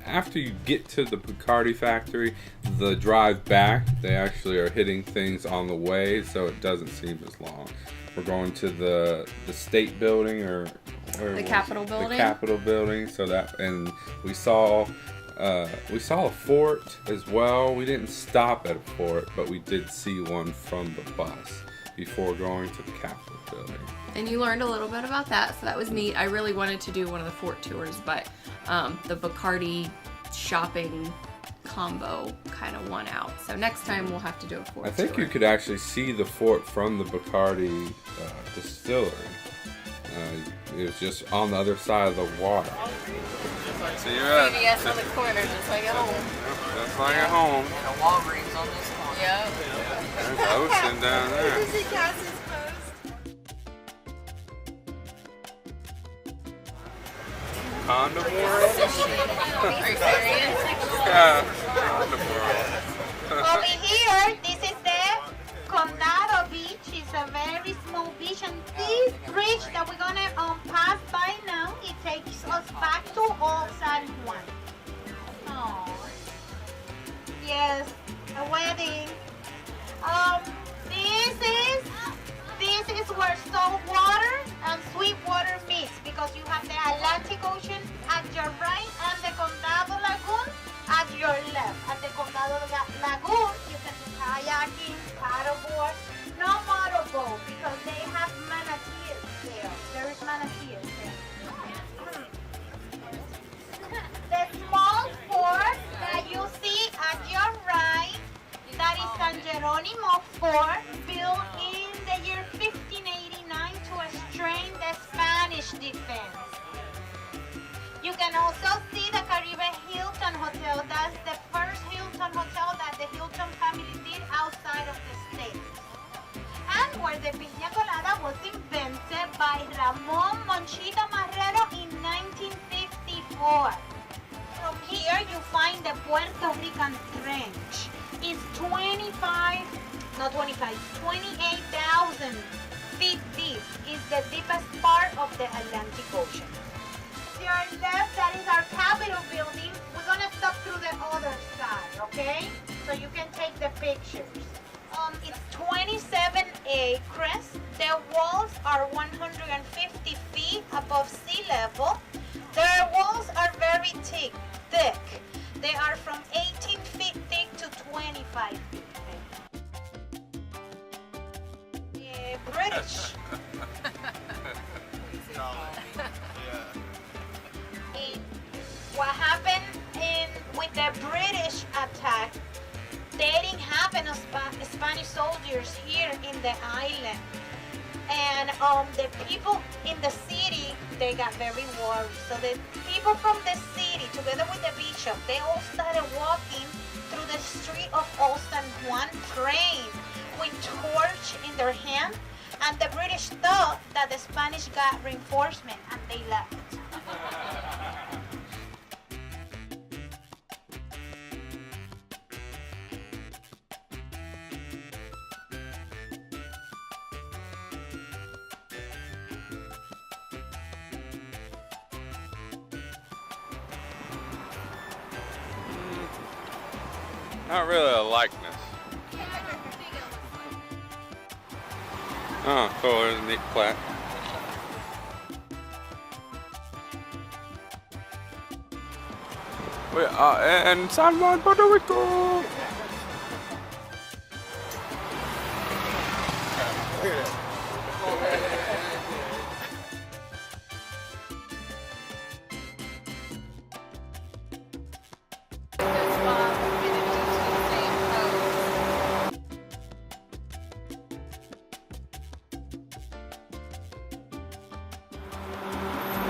after you get to the Bacardi factory, the drive back, they actually are hitting things on the way, so it doesn't seem as long. We're going to the state building, or the Capitol building. The Capitol building. So that, and we saw a fort as well. We didn't stop at a fort, but we did see one from the bus before going to the Capitol building. And you learned a little bit about that, so that was neat. I really wanted to do one of the fort tours, but the Bacardi shopping combo kind of won out. So next time we'll have to do a fort I think tour. you could actually see the fort from the Bacardi distillery. It was just on the other side of the water. So you're at CVS on the corner, just like at home. Just like at home. And a Walgreens on this corner. Yep. There's Ocean down there. This is Cassie's post. Condom world? Are you serious? Yeah, condom world. Over here, this is the Condado Beach. It's a very small beach, and this bridge that we're gonna pass by now, it takes us back to Old San Juan. Oh, yes, a wedding. This is where salt water and sweet water meet, because you have the Atlantic Ocean at your right and the Condado Lagoon at your left. At the Condado Lagoon, you can do kayaking, paddleboard, no motorboat, because they have manatees there. There is manatees there. The small fort that you see at your right, that is San Jerónimo Fort, built in the year 1589 to restrain the Spanish defense. You can also see the Caribe Hilton Hotel. That's the first Hilton hotel that the Hilton family did outside of the States. And where the piña colada was invented by Ramon Monchita Marrero in 1954. From here you find the Puerto Rican Trench. It's 28,000 feet deep. It's the deepest part of the Atlantic Ocean. To your left, that is our Capitol building. We're gonna stop through the other side, okay? So you can take the pictures. It's 27 acres. The walls are 150 feet above sea level. Their walls are very thick. They are from 18 feet thick to 25 feet thick. British. What happened with the British attack, they didn't have enough Spanish soldiers here in the island. And the people in the city, they got very worried. So the people from the city, together with the bishop, they all started walking through the street of Old San Juan, praying with torch in their hand. And the British thought that the Spanish got reinforcement, and they left. Not really a likeness. Oh, cool. There's a neat plaque. We are in San Juan, Puerto Rico.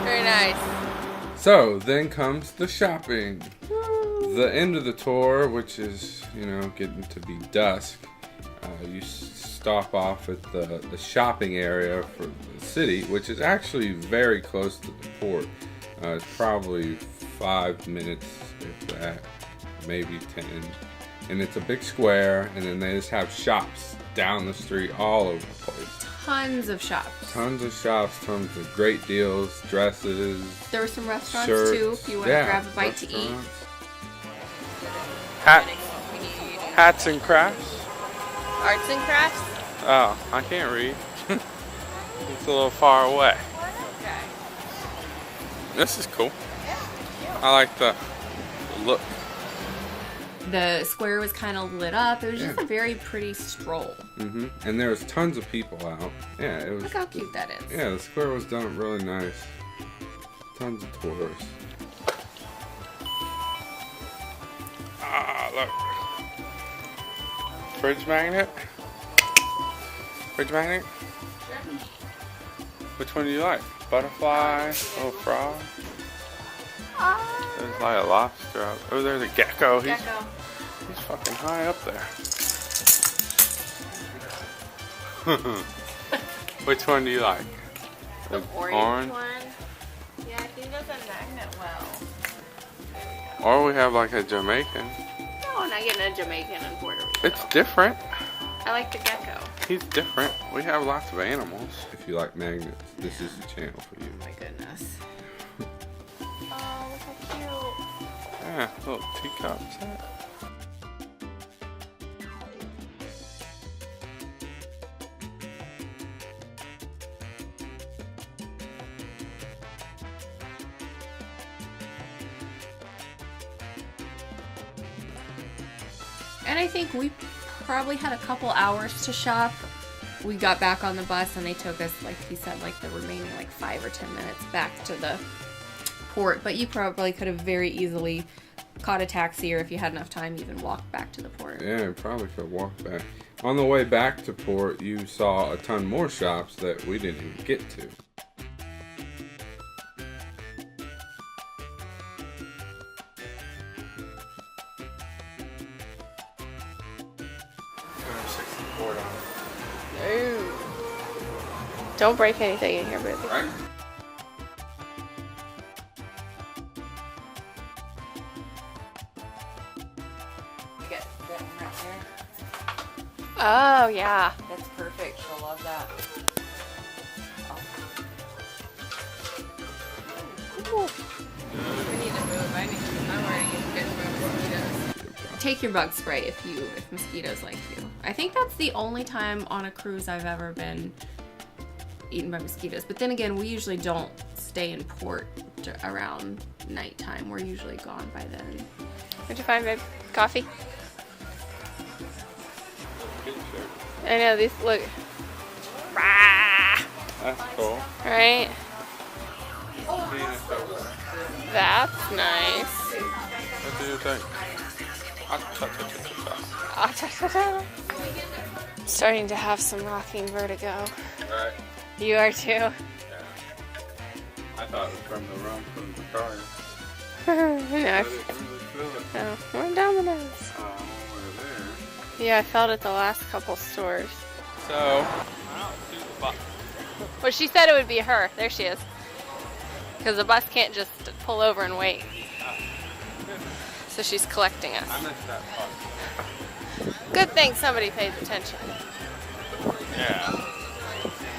Very nice. So then comes the shopping. The end of the tour, which is, getting to be dusk. You stop off at the shopping area for the city, which is actually very close to the port. It's probably 5 minutes, if that, maybe 10. And it's a big square, and then they just have shops down the street all over the place. Tons of shops. Tons of shops, tons of great deals, dresses. There were some restaurants shirts. too, if you want to grab a bite to eat. Hats and crafts. Arts and crafts. Oh, I can't read. It's a little far away. Okay. This is cool. I like the look. The square was kind of lit up. It was just a very pretty stroll. And there was tons of people out. Yeah, it was. Look how cute that is. Yeah, the square was done really nice. Tons of tourists. Ah, look. Fridge magnet. Fridge magnet. Which one do you like? Butterfly, little frog. There's like a lobster up. Oh, there's a gecko. He's fucking high up there. Which one do you like? The orange one. Yeah, I think that's a magnet well. Or we have like a Jamaican. No, I'm not getting a Jamaican in Puerto Rico. It's different. I like the gecko. He's different. We have lots of animals. If you like magnets, this is the channel for you. Oh my goodness. Oh, look how cute. Yeah, little teacup set. And I think we probably had a couple hours to shop. We got back on the bus and they took us, like he said, like the remaining like 5 or 10 minutes back to the port. But you probably could have very easily caught a taxi, or if you had enough time, even walked back to the port. Yeah, you probably could walk back. On the way back to port, you saw a ton more shops that we didn't even get to. Ooh. Don't break anything in here, baby. Right? You get that one right there. Oh, yeah. That's perfect. She'll love that. Ooh. We need to move. I'm wearing it. Get my mosquitoes. Take your bug spray if mosquitoes like you. I think that's the only time on a cruise I've ever been eaten by mosquitoes. But then again, we usually don't stay in port around nighttime. We're usually gone by then. What'd you find, babe? Coffee? I know, these look. Rah! That's cool. Right? That's nice. What do you think? Starting to have some rocking vertigo. Right. You are too? Yeah. I thought it was from the rum from the car. No, we're down the nose. Oh, over there. Yeah, I felt it the last couple stores. So, Well, she said it would be her. There she is. Because the bus can't just pull over and wait. So she's collecting us. I missed that part. Good thing somebody pays attention. Yeah.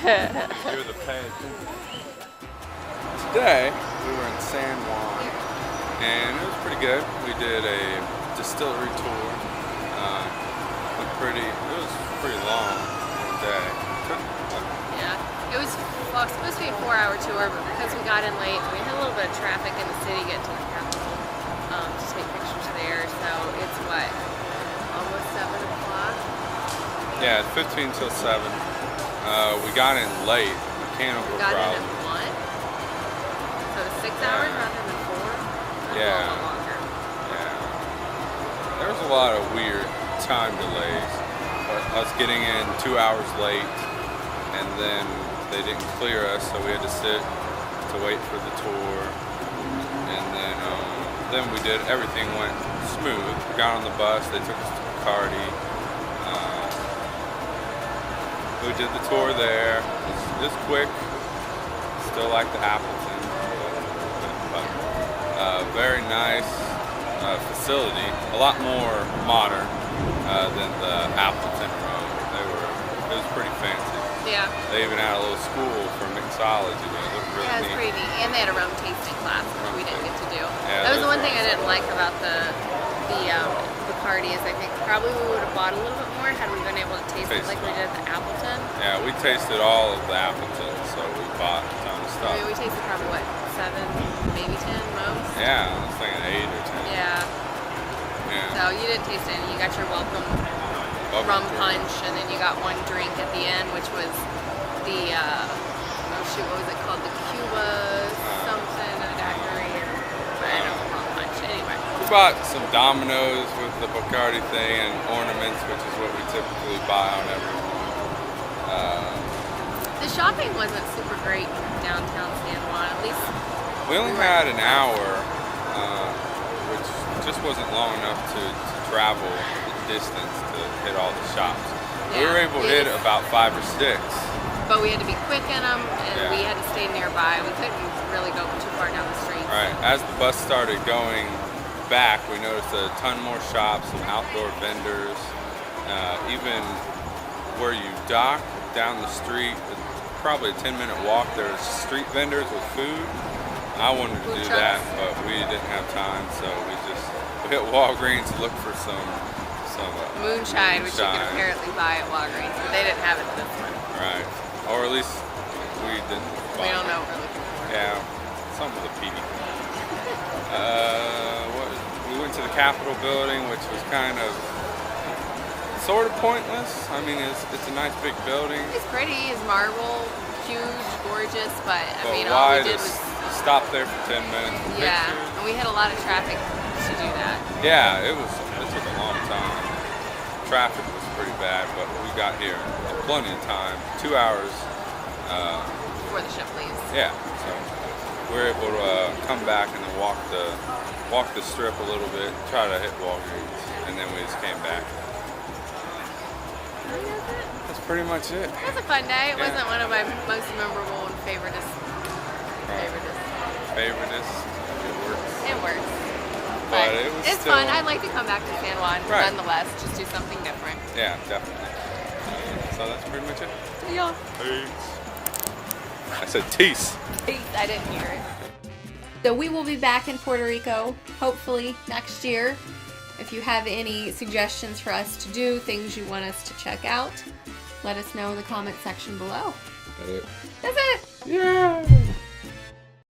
You're the pay attention. Today, we were in San Juan, and it was pretty good. We did a distillery tour. It was pretty long day. Yeah, it was supposed to be a 4-hour tour, but because we got in late, we had a little bit of traffic in the city getting to the capital to take pictures there. So it's what, almost 7 o'clock? Yeah, 15 till 7. We got in late. Mechanical We got in problem. at 1? So it's 6 hours rather than 4? Yeah. A little longer. Yeah. There was a lot of weird time delays. Us getting in 2 hours late, and then they didn't clear us, so we had to sit to wait for the tour. And then we did. Everything went smooth. We got on the bus. They took us to Bacardi. We did the tour there. It was quick. Still like the Appleton, but very nice facility. A lot more modern than the Appleton room. It was pretty fancy. Yeah. They even had a little school for mixology. It looked really Yeah, it was neat. pretty neat. And they had a rum tasting class, which we didn't get to do. Yeah, That was the those one thing were I didn't like about the Bacardi is I think probably we would have bought a little bit more had we been able to taste it like we did at the Appleton. Yeah, we tasted all of the Appleton, so we bought a ton of stuff. I mean, we tasted probably what, 7, maybe 10 most. Yeah, I was thinking 8 or 10. Yeah. Yeah. So you didn't taste any. You got your welcome rum punch, and then you got one drink at the end, which was the oh shoot, what was it called? The Cuba something, a daiquiri, or I don't know, rum punch. Anyway. We bought some dominoes with the Bacardi thing and ornaments, which is what we typically buy on everyone. The shopping wasn't super great in downtown San Juan. At least We only had an hour, which just wasn't long enough to travel the distance to hit all the shops. We were able to hit about 5 or 6. But we had to be quick in them, and Yeah. we had to stay nearby. We couldn't really go too far down the street. Right. As the bus started going back, we noticed a ton more shops, some outdoor vendors, even where you dock down the street, probably a 10-minute walk, there's street vendors with food. I wanted to do that, but we didn't have time, so we hit Walgreens to look for some Moonshine, which you can apparently buy at Walgreens, but they didn't have it this one. Right. Or at least we didn't buy We don't it. know what we're looking for. Yeah, some of the PD. We went to the Capitol building, which was kind of sort of pointless. I mean, it's a nice big building. It's pretty, it's marble, huge, gorgeous, but I mean, why all we did just was stop there for 10 minutes? for yeah, pictures? and we had a lot of traffic to do that. Yeah, it took a long time. Traffic was pretty bad, but we got here in plenty of time. 2 hours. Before the ship leaves. Yeah, so we were able to come back and then walk the strip a little bit, try to hit Walgreens, and then we just came back. That's pretty much it. It was a fun day. It Yeah. wasn't one of my most memorable and favoritist. Favoritist. It works. But it was it's still fun. I'd like to come back to San Juan nonetheless. Just do something different. Yeah, definitely. So that's pretty much it. Yeah. Peace. I said tease. I didn't hear it. So we will be back in Puerto Rico, hopefully next year. If you have any suggestions for us to do, things you want us to check out, let us know in the comment section below. That's it. That's it! Yeah.